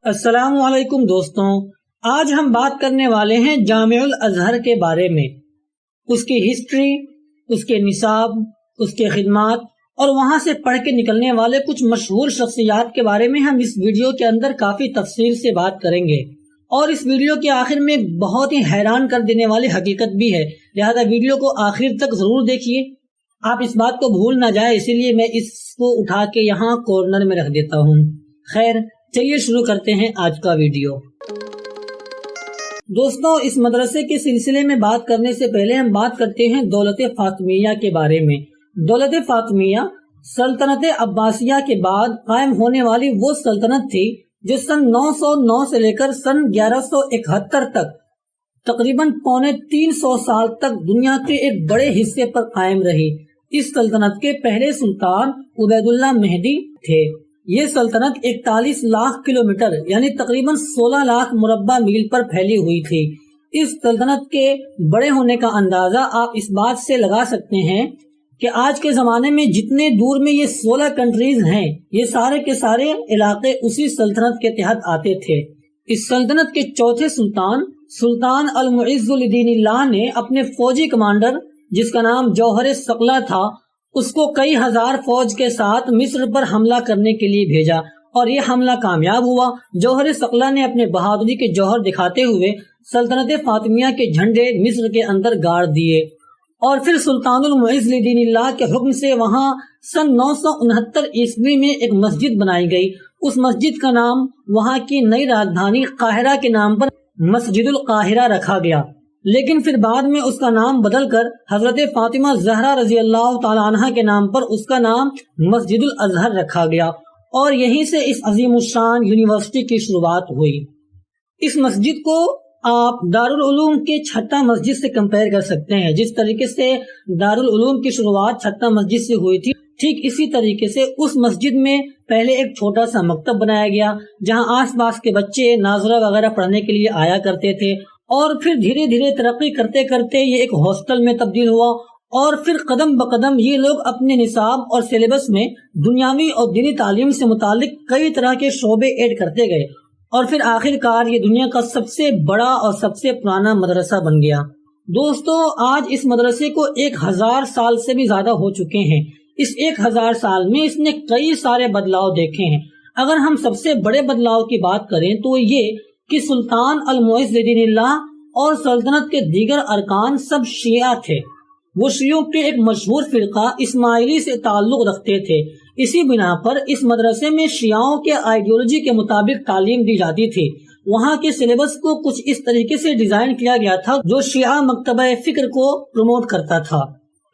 السلام علیکم دوستوں، آج ہم بات کرنے والے ہیں جامع الازہر کے بارے میں، اس کی ہسٹری، اس کے نصاب، اس کے خدمات اور وہاں سے پڑھ کے نکلنے والے کچھ مشہور شخصیات کے بارے میں ہم اس ویڈیو کے اندر کافی تفصیل سے بات کریں گے۔ اور اس ویڈیو کے آخر میں ایک بہت ہی حیران کر دینے والی حقیقت بھی ہے، لہذا ویڈیو کو آخر تک ضرور دیکھیے، آپ اس بات کو بھول نہ جائیں، اسی لیے میں اس کو اٹھا کے یہاں کارنر میں رکھ دیتا ہوں۔ خیر چلیے شروع کرتے ہیں آج کا ویڈیو۔ دوستوں، اس مدرسے کے سلسلے میں بات کرنے سے پہلے ہم بات کرتے ہیں دولت فاطمیہ کے بارے میں۔ دولت فاطمیہ سلطنت عباسیہ کے بعد قائم ہونے والی وہ سلطنت تھی جو سن 909 سے لے کر سن 1171 تک تقریباً 350 سال تک دنیا کے ایک بڑے حصے پر قائم رہی۔ اس سلطنت کے پہلے سلطان عبید اللہ مہدی تھے۔ یہ سلطنت 41 لاکھ کلومیٹر یعنی تقریباً 16 لاکھ مربع میل پر پھیلی ہوئی تھی۔ اس سلطنت کے بڑے ہونے کا اندازہ آپ اس بات سے لگا سکتے ہیں کہ آج کے زمانے میں جتنے دور میں یہ 16 کنٹریز ہیں، یہ سارے کے سارے علاقے اسی سلطنت کے تحت آتے تھے۔ اس سلطنت کے چوتھے سلطان المعز لدین اللہ نے اپنے فوجی کمانڈر جس کا نام جوہر ثقلہ تھا، اس کو کئی ہزار فوج کے ساتھ مصر پر حملہ کرنے کے لیے بھیجا اور یہ حملہ کامیاب ہوا۔ جوہر ثقلہ نے اپنے بہادری کے جوہر دکھاتے ہوئے سلطنت فاطمیہ کے جھنڈے مصر کے اندر گاڑ دیے اور پھر سلطان المعز لدین اللہ کے حکم سے وہاں سن 969 عیسوی میں ایک مسجد بنائی گئی۔ اس مسجد کا نام وہاں کی نئی راجدھانی قاہرہ کے نام پر مسجد القاہرہ رکھا گیا، لیکن پھر بعد میں اس کا نام بدل کر حضرت فاطمہ زہرا رضی اللہ تعالی عنہا کے نام پر اس کا نام مسجد الازہر رکھا گیا اور یہیں سے اس عظیم الشان یونیورسٹی کی شروعات ہوئی۔ اس مسجد کو آپ دارالعلوم کے چھٹا مسجد سے کمپیئر کر سکتے ہیں۔ جس طریقے سے دارالعلوم کی شروعات چھٹا مسجد سے ہوئی تھی، ٹھیک اسی طریقے سے اس مسجد میں پہلے ایک چھوٹا سا مکتب بنایا گیا جہاں آس پاس کے بچے ناظرہ وغیرہ پڑھنے کے لیے آیا کرتے تھے، اور پھر دھیرے دھیرے ترقی کرتے کرتے یہ ایک ہاسٹل میں تبدیل ہوا، اور پھر قدم بقدم یہ لوگ اپنے نصاب اور سلیبس میں دنیاوی اور دینی تعلیم سے متعلق کئی طرح کے شعبے ایڈ کرتے گئے، اور پھر آخر کار یہ دنیا کا سب سے بڑا اور سب سے پرانا مدرسہ بن گیا۔ دوستو، آج اس مدرسے کو 1000 سال سے بھی زیادہ ہو چکے ہیں۔ اس 1000 سال میں اس نے کئی سارے بدلاؤ دیکھے ہیں۔ اگر ہم سب سے بڑے بدلاؤ کی بات کریں تو یہ کہ سلطان المعز لدین اللہ اور سلطنت کے دیگر ارکان سب شیعہ تھے۔ وہ شیعوں کے ایک مشہور فرقہ اسماعیلی سے تعلق رکھتے تھے۔ اسی بنا پر اس مدرسے میں شیعوں کے آئیڈیولوجی کے مطابق تعلیم دی جاتی تھی۔ وہاں کے سلیبس کو کچھ اس طریقے سے ڈیزائن کیا گیا تھا جو شیعہ مکتبہ فکر کو پروموٹ کرتا تھا۔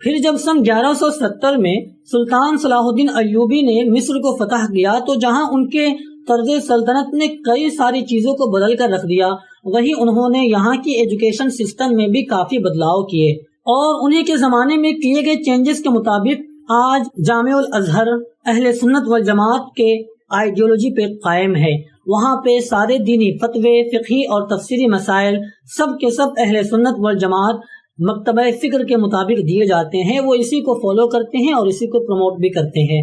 پھر جب سن 1170 میں سلطان صلاح الدین ایوبی نے مصر کو فتح کیا تو جہاں ان کے طرز سلطنت نے کئی ساری چیزوں کو بدل کر رکھ دیا، وہی انہوں نے یہاں کی ایجوکیشن سسٹم میں بھی کافی بدلاؤ کیے، اور انہی کے زمانے میں کیے گئے چینجز کے مطابق آج جامع الازہر اہل سنت والجماعت کے آئیڈیولوجی پہ قائم ہے۔ وہاں پہ سارے دینی فتوے، فقہی اور تفسیری مسائل سب کے سب اہل سنت والجماعت مکتبہ فکر کے مطابق دیے جاتے ہیں۔ وہ اسی کو فالو کرتے ہیں اور اسی کو پروموٹ بھی کرتے ہیں۔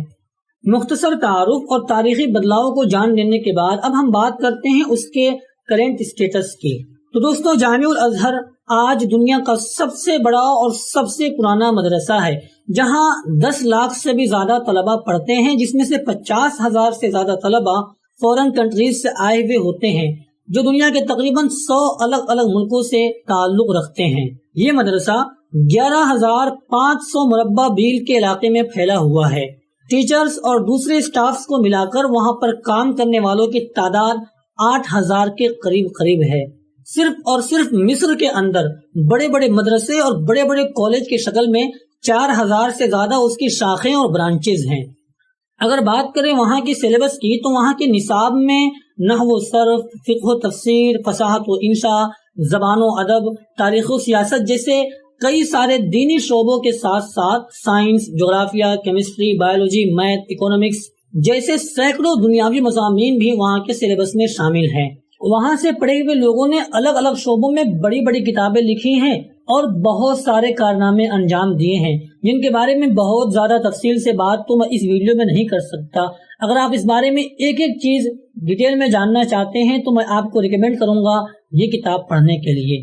مختصر تعارف اور تاریخی بدلاؤ کو جان لینے کے بعد اب ہم بات کرتے ہیں اس کے کرنٹ اسٹیٹس کی۔ تو دوستو، جامع الازہر آج دنیا کا سب سے بڑا اور سب سے پرانا مدرسہ ہے، جہاں 10 لاکھ سے بھی زیادہ طلبہ پڑھتے ہیں، جس میں سے 50,000 سے زیادہ طلبہ فورن کنٹریز سے آئے ہوئے ہوتے ہیں، جو دنیا کے تقریباً 100 الگ الگ ملکوں سے تعلق رکھتے ہیں۔ یہ مدرسہ 11,500 مربع میل کے علاقے میں پھیلا ہوا ہے۔ ٹیچرز اور دوسرے اسٹافز کو ملا کر وہاں پر کام کرنے والوں کی تعداد 8,000 کے قریب ہے۔ صرف اور صرف مصر کے اندر بڑے بڑے مدرسے اور بڑے بڑے کالج کی شکل میں 4,000 سے زیادہ اس کی شاخیں اور برانچز ہیں۔ اگر بات کریں وہاں کی سلیبس کی تو وہاں کے نصاب میں نحو و صرف، فقہ و تفسیر، فصاحت و انشاء، زبان و ادب، تاریخ و سیاست جیسے کئی سارے دینی شعبوں کے ساتھ ساتھ سائنس، جغرافیہ، کیمسٹری، بایولوجی، میتھ، اکنامکس جیسے سینکڑوں دنیاوی مضامین بھی وہاں کے سلیبس میں شامل ہیں۔ وہاں سے پڑھے ہوئے لوگوں نے الگ الگ شعبوں میں بڑی بڑی کتابیں لکھی ہیں اور بہت سارے کارنامے انجام دیے ہیں جن کے بارے میں بہت زیادہ تفصیل سے بات تو میں اس ویڈیو میں نہیں کر سکتا۔ اگر آپ اس بارے میں ایک ایک چیز ڈیٹیل میں جاننا چاہتے ہیں تو میں آپ کو ریکمینڈ کروں گا یہ کتاب پڑھنے کے لیے۔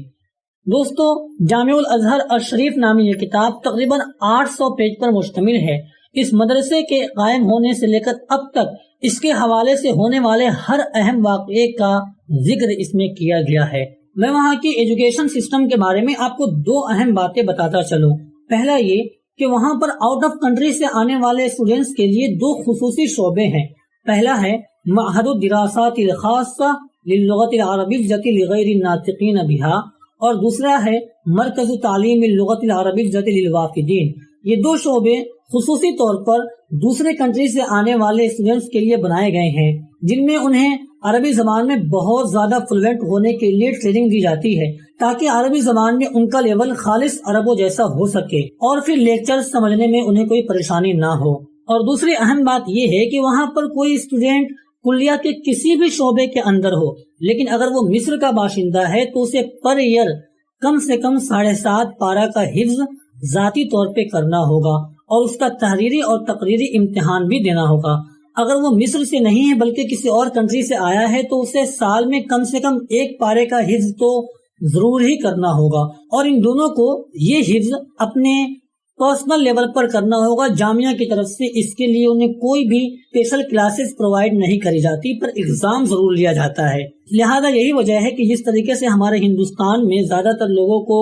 دوستو، جامع الازہر الشریف نامی یہ کتاب تقریباً 800 پیج پر مشتمل ہے۔ اس مدرسے کے قائم ہونے سے لے کر اب تک اس کے حوالے سے ہونے والے ہر اہم واقعے کا ذکر اس میں کیا گیا ہے۔ میں وہاں کی ایجوکیشن سسٹم کے بارے میں آپ کو 2 اہم باتیں بتاتا چلوں۔ پہلا یہ کہ وہاں پر آؤٹ آف کنٹری سے آنے والے اسٹوڈینٹس کے لیے 2 خصوصی شعبے ہیں۔ پہلا ہے معہد الدراسات الخاصہ للغت العربیۃ لغیر الناطقین بہا، اور دوسرا ہے مرکز تعلیم اللغت العربیۃ للوافدین۔ یہ 2 شعبے خصوصی طور پر دوسرے کنٹری سے آنے والے اسٹوڈینٹس کے لیے بنائے گئے ہیں، جن میں انہیں عربی زبان میں بہت زیادہ فلوئنٹ ہونے کے لیے ٹریننگ دی جاتی ہے تاکہ عربی زبان میں ان کا لیول خالص عربوں جیسا ہو سکے اور پھر لیکچر سمجھنے میں انہیں کوئی پریشانی نہ ہو۔ اور دوسری اہم بات یہ ہے کہ وہاں پر کوئی اسٹوڈینٹ کلیہ کے کسی بھی شعبے کے اندر ہو، لیکن اگر وہ مصر کا باشندہ ہے تو اسے پر ایئر کم سے کم 7.5 پارہ کا حفظ ذاتی طور پہ کرنا ہوگا اور اس کا تحریری اور تقریری امتحان بھی دینا ہوگا۔ اگر وہ مصر سے نہیں ہے بلکہ کسی اور کنٹری سے آیا ہے تو اسے سال میں کم سے کم 1 پارے کا حفظ تو ضرور ہی کرنا ہوگا، اور ان دونوں کو یہ حفظ اپنے پرسنل لیول پر کرنا ہوگا۔ جامعہ کی طرف سے اس کے لیے انہیں کوئی بھی اسپیشل کلاسز پرووائڈ نہیں کری جاتی، پر ایگزام ضرور لیا جاتا ہے۔ لہذا یہی وجہ ہے کہ جس طریقے سے ہمارے ہندوستان میں زیادہ تر لوگوں کو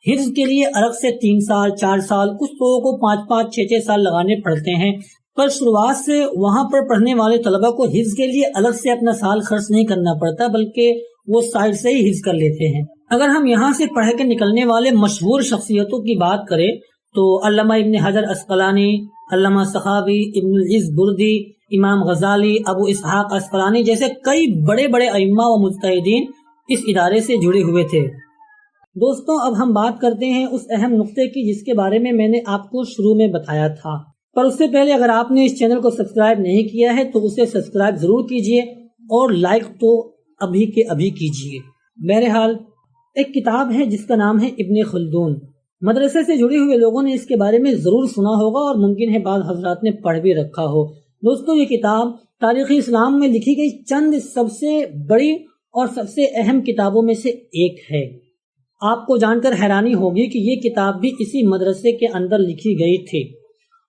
حفظ کے لیے الگ سے 3 سال 4 سال، کچھ لوگوں کو 5 6 سال لگانے پڑتے ہیں، پر شروعات سے وہاں پر پڑھنے والے طلبہ کو حفظ کے لیے الگ سے اپنا سال خرچ نہیں کرنا پڑتا، بلکہ وہ سائڈ سے ہی حفظ کر لیتے ہیں۔ اگر ہم یہاں سے پڑھ کے نکلنے والے مشہور شخصیتوں کی بات کریں تو علامہ ابن حجر عسقلانی، علامہ سخاوی، ابن العز بردی، امام غزالی، ابو اسحاق عسقلانی جیسے کئی بڑے بڑے ائمہ و مجتہدین اس ادارے سے جڑے ہوئے تھے۔ دوستوں، اب ہم بات کرتے ہیں اس اہم نقطے کی جس کے بارے میں نے آپ کو شروع میں بتایا تھا، پر اس سے پہلے اگر آپ نے اس چینل کو سبسکرائب نہیں کیا ہے تو اسے سبسکرائب ضرور کیجئے اور لائک تو ابھی کے ابھی کیجئے۔ بہرحال ایک کتاب ہے جس کا نام ہے ابن خلدون۔ مدرسے سے جڑے ہوئے لوگوں نے اس کے بارے میں ضرور سنا ہوگا اور ممکن ہے بعض حضرات نے پڑھ بھی رکھا ہو۔ دوستوں، یہ کتاب تاریخ اسلام میں لکھی گئی چند سب سے بڑی اور سب سے اہم کتابوں میں سے ایک ہے۔ آپ کو جان کر حیرانی ہوگی کہ یہ کتاب بھی اسی مدرسے کے اندر لکھی گئی تھی،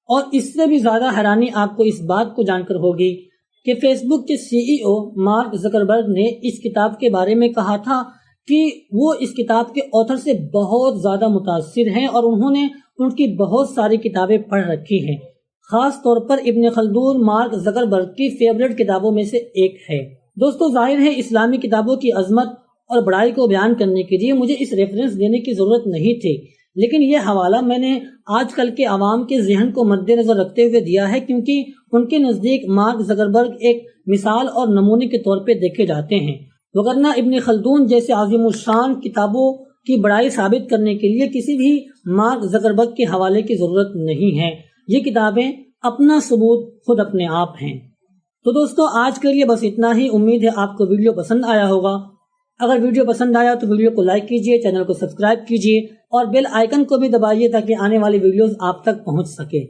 اور اس سے بھی زیادہ حیرانی آپ کو اس بات کو جان کر ہوگی کہ فیس بک کے CEO مارک زکربرگ نے اس کتاب کے بارے میں کہا تھا کہ وہ اس کتاب کے آتھر سے بہت زیادہ متاثر ہیں اور انہوں نے ان کی بہت ساری کتابیں پڑھ رکھی ہیں۔ خاص طور پر ابن خلدون مارک زکربرگ کی فیوریٹ کتابوں میں سے ایک ہے۔ دوستو، ظاہر ہے اسلامی کتابوں کی عظمت اور بڑائی کو بیان کرنے کے لیے مجھے اس ریفرنس دینے کی ضرورت نہیں تھی، لیکن یہ حوالہ میں نے آج کل کے عوام کے ذہن کو مد نظر رکھتے ہوئے دیا ہے، کیونکہ ان کے نزدیک مارک زکربرگ ایک مثال اور نمونے کے طور پہ دیکھے جاتے ہیں، وگرنہ ابن خلدون جیسے عظیم الشان کتابوں کی بڑائی ثابت کرنے کے لیے کسی بھی مارک زکربرگ کے حوالے کی ضرورت نہیں ہے۔ یہ کتابیں اپنا ثبوت خود اپنے آپ ہیں۔ تو دوستو، آج کے لیے بس اتنا ہی۔ امید ہے آپ کو ویڈیو پسند آیا ہوگا۔ اگر ویڈیو پسند آیا تو ویڈیو کو لائک کیجئے، چینل کو سبسکرائب کیجئے اور بیل آئیکن کو بھی دبائیے تاکہ آنے والی ویڈیوز آپ تک پہنچ سکے۔